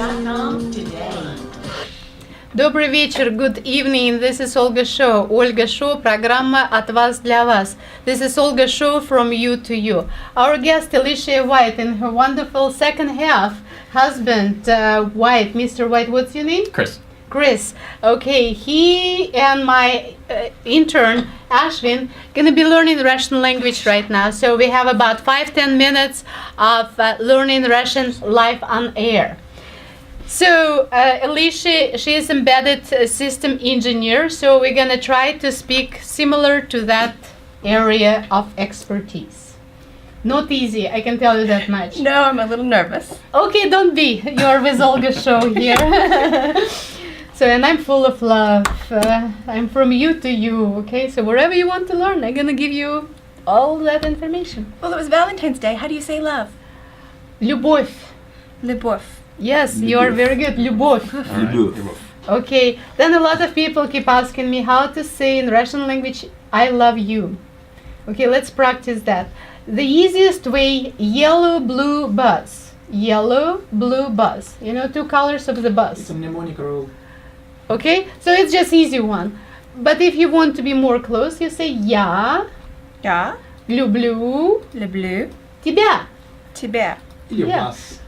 Russian.com today. Добрый вечер, good evening. This is Olga Show. Olga Show, программа от вас для вас. This is Olga Show from you to you. Our guest Alicia White and her wonderful second half husband White. Mr. White, what's your name? Chris. Chris. Okay, he and my intern Ashwin gonna be learning Russian language right now. So we have about 5-10 minutes of learning Russian live on air. So Alicia, she is embedded system engineer. So we're gonna try to speak similar to that area of expertise. Not easy, I can tell you that much. No, I'm a little nervous. Okay, don't be. You're with Olga Show here. So, and I'm full of love. I'm from you to you, okay? So wherever you want to learn, I'm gonna give you all that information. Well, it was Valentine's Day. How do you say love? Любовь. Любовь. Yes, you're very good. Любовь. Любовь. Okay, then a lot of people keep asking me how to say in Russian language, I love you. Okay, let's practice that. The easiest way, yellow, blue bus. Yellow, blue bus. You know, two colors of the bus. It's a mnemonic rule. Okay, so it's just easy one. But if you want to be more close, you say я Я люблю люблю тебя. тебя. Или Yeah. вас.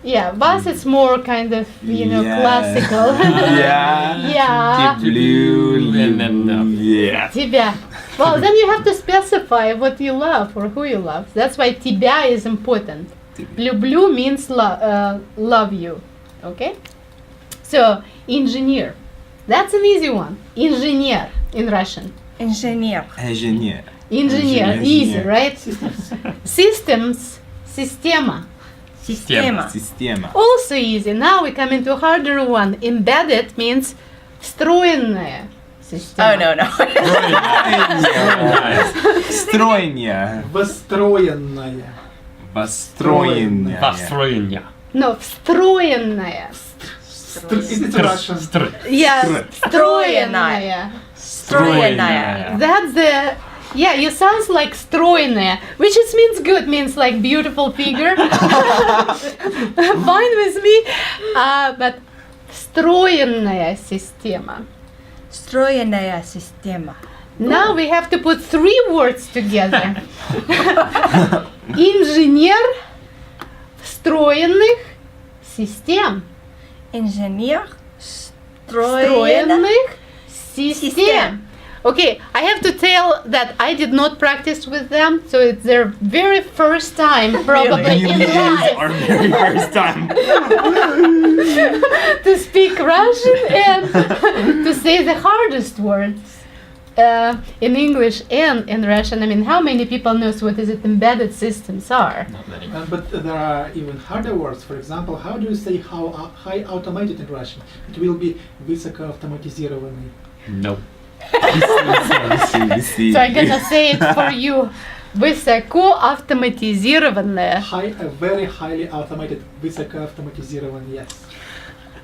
Yeah, bus is more kind of, you know, Yeah. classical. Yeah. Я Blue. And then, yeah. тебя. Well, then you have to specify what you love or who you love. That's why тебя is important. Люблю means love you. Okay? So, engineer. That's an easy one. Инженер in Russian. Инженер. Engineer. Engineer, Engineer. easy, right? Systems, система. Система. Система. Also easy. Now we come into a harder one. Embedded means встроенная система. Oh, no. Строение. Выстроенная. Построение. Построение. No, встроенная. It's Russian. Yeah, встроенная. Стройная. That's the... Yeah, you sounds like стройная, which it means good, means like beautiful figure. Fine with me. But встроенная система. Стройная система. Now we have to put 3 words together. Инженер встроенных систем. Инженер Встроенных систем. Okay, I have to tell that I did not practice with them, so it's their very first time probably in Really is life our very first time. to speak Russian and to say the hardest words in English and in Russian. I mean, how many people knows what is it embedded systems are? Not many. But there are even harder words. For example, how do you say high automated in Russian? It will be высокоавтоматизированный. No. So I'm gonna say it for you. Высокоавтоматизированная. Very highly automated. Высокоавтоматизированный, yes.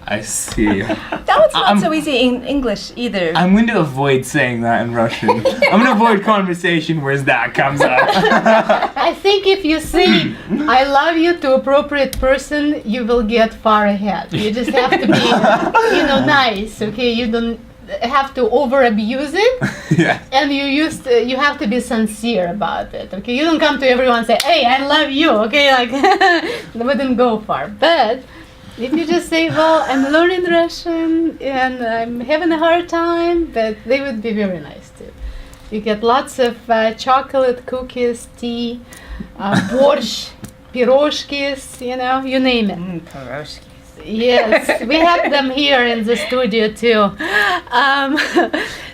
I see. That one's not so easy in English either. I'm going to avoid saying that in Russian. I'm going to avoid conversation where that comes up. I think if you say I love you to appropriate person, you will get far ahead. You just have to be, nice, okay? You don't have to over abuse it. Yeah. And you have to be sincere about it, okay? You don't come to everyone and say, hey, I love you, okay? Like, that wouldn't go far. But if you just say, well, I'm learning Russian and I'm having a hard time, but they would be very nice too. You get lots of chocolate, cookies, tea, борщ, пирожкis, you name it. Пирожки. Yes, we have them here in the studio too.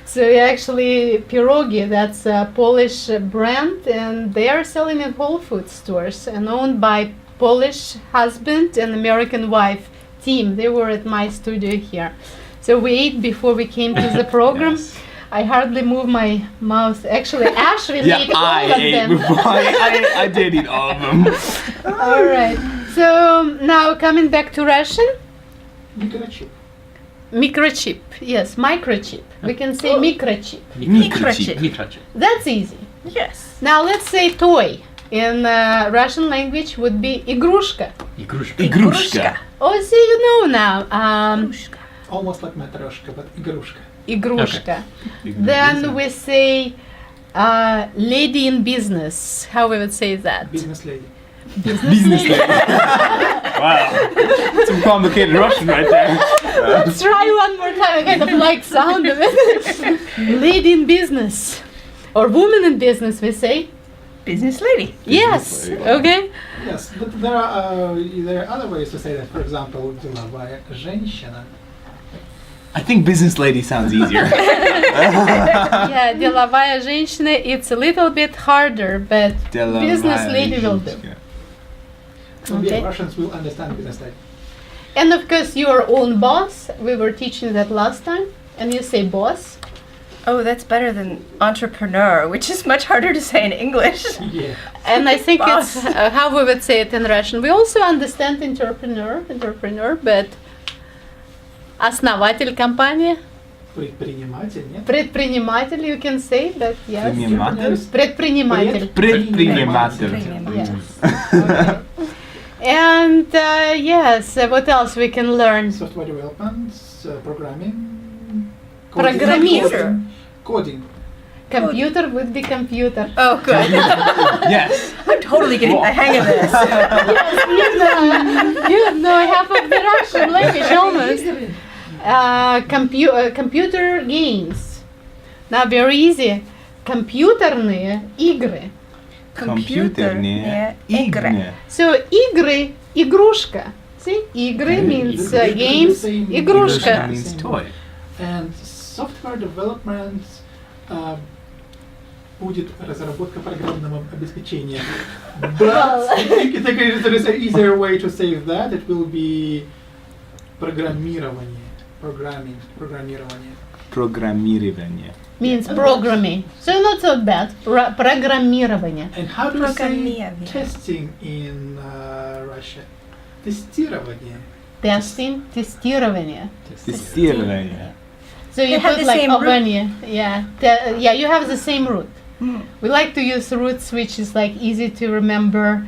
So actually, Pierogi, that's a Polish brand, and they are selling in Whole Foods stores and owned by Polish husband and American wife team. They were at my studio here. So we ate before we came to the program. Yes. I hardly move my mouth. Actually, Ashwin ate all I of ate them. before. I did eat all of them. All right. So now coming back to Russian. Microchip. Microchip. Yes, microchip. We can say microchip. Microchip. Microchip. That's easy. Yes. Now let's say toy. in Russian language would be игрушка. Игрушка. Oh, see, you know now. Almost like matryoshka, but игрушка. Игрушка. Then we say lady in business. How we would say that? Business lady. Business lady. Wow. Some complicated Russian right there. Let's try one more time. I kind of like sound of it. Lady in business. Or woman in business, we say. Business lady. Yes. lady. Okay. Yes, but there are other ways to say that. For example, деловая женщина. I think business lady sounds easier. Yeah, деловая женщина, it's a little bit harder, but business lady will do. Okay. Russians will understand business lady. And of course, your own boss. We were teaching that last time. And you say boss. Oh, that's better than entrepreneur, which is much harder to say in English. Yeah. And I think Boss. it's how we would say it in Russian. We also understand entrepreneur, but основатель компании, Предприниматель, нет? предприниматель, you can say, but yes. Предприниматель? Предприниматель. Предприниматель. Yes. Okay. And yes, what else we can learn? Software development, programming. Programmist. Coding. Computer would be computer. Oh, good. Yes. I'm totally getting the hang of this. You know half of the Russian language almost. Computer games. Now very easy. Компьютерные игры. Компьютерные игры. So игры, игрушка. See, игры means games, игрушка. Means toy. And software development будет разработка программного обеспечения. But I think there is an easier way to say that. It will be программирование. Programmирование. Программирование. Means programming. So not so bad. Программирование. And how do you say Программирование. testing in Russia? Тестирование. Testing, тестирование. Тестирование. So you They have put the like same root. ovanie. Yeah. Yeah, you have the same root. We like to use roots which is like easy to remember.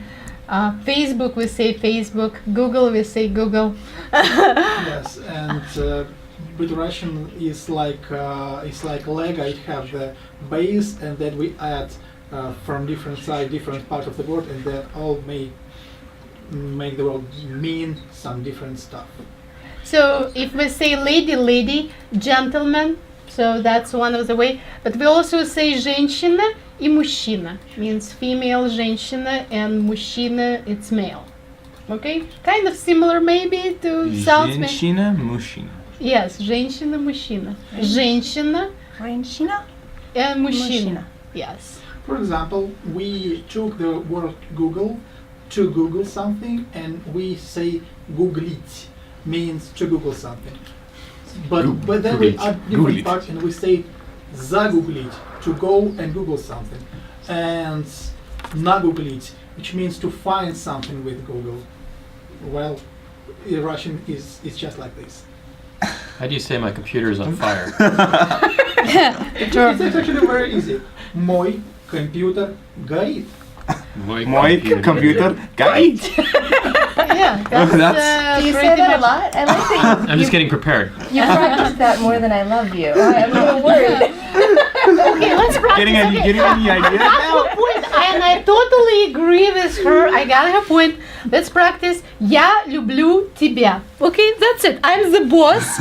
Facebook we say Facebook. Google we say Google. Yes, and with Russian is like Lego. It have the base, and then we add from different side, different part of the word, and that all make the word mean some different stuff. So if we say lady, gentleman, so that's one of the way. But we also say женщина и мужчина. Means female, женщина, and мужчина, it's male. Okay? Kind of similar maybe to sounds. Женщина, мужчина. Yes, женщина, мужчина. Женщина Женщина? and мужчина. Мужчина. Yes. For example, we took the word Google to Google something, and we say googlить means to Google something. But then we add different parts, and we say загуглить, to go and Google something, and нагуглить, which means to find something with Google. Well, in Russian is just like this. How do you say my computer is on fire? It's actually very easy. Мой компьютер горит. Мой компьютер горит. Yeah, That's- Do you say pretty that a much- lot? I like that I'm just getting prepared. you practice that more than I love you. I'm a little worried. Okay, let's practice. Getting any ideas That's now? her point, and I totally agree with her. I got her point. Let's practice. Я люблю тебя. Okay, that's it. I'm the boss.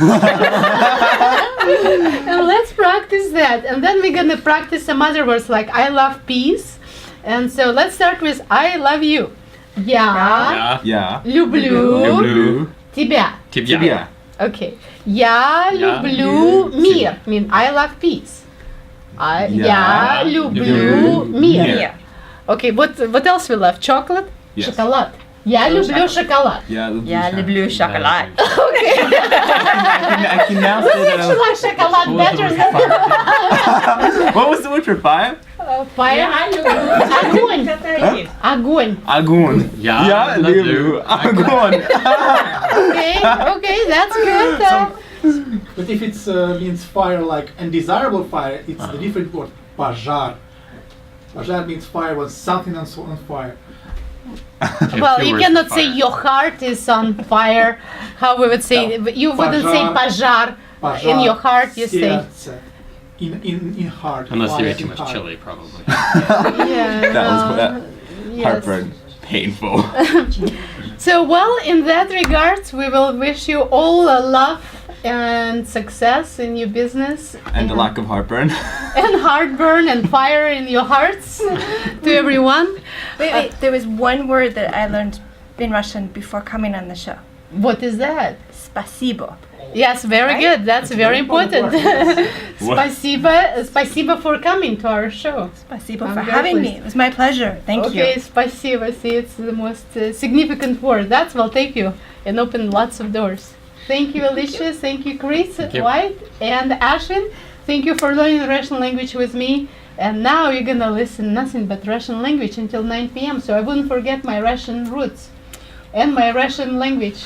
And let's practice that. And then we're gonna practice some other words like I love peace. And so let's start with I love you. Я Я люблю люблю тебя. тебя. Okay. Я люблю мир. Mean I love peace. Я люблю мир. Yeah. Okay, what else we love? Chocolate? Yes. Шоколад. Я люблю шоколад. Я Я люблю шоколад. I can now say that. She likes шоколад better than What was the word for fire? fire. Огонь. Огонь. Огонь. Я люблю огонь. Okay, that's good. But if it means fire like undesirable fire, it's the different word. Пожар. Požar means fire, when something on fire. Well, two you words cannot for say fire. your heart is on fire. How we would say? No. You wouldn't say Požar. pajar. In your heart, you say. Сердце. In heart. Unless you fire ate too in much heart. chili, probably. Yeah. That was yes. heartburn. Painful. So, well, in that regards, we will wish you all love and success in your business. And a lack of heartburn. And heartburn and fire in your hearts to everyone. Wait, there was one word that I learned in Russian before coming on the show. What is that? Spasibo. Yes, very Right? good. That's very important. What? Spasiba for coming to our show. Spasibo I'm for very having pleased. me. It was my pleasure. Thank Okay, you. spasiba. See, it's the most significant word. That will take you and open lots of doors. Thank you, Alicia. Thank you, Chris, you. White, and Ashwin. Thank you for learning Russian language with me. And now you're gonna listen nothing but Russian language until 9 p.m. So I wouldn't forget my Russian roots and my Russian language.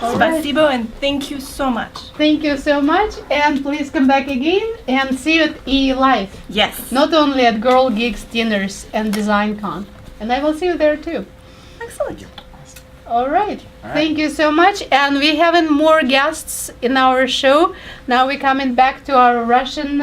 All right. Spasibo and thank you so much. Thank you so much, and please come back again and see you at EE Live. Yes. Not only at Girl Geeks Dinners and Design Con. And I will see you there too. Excellent. All right. Thank you so much. And we having more guests in our show. Now we're coming back to our Russian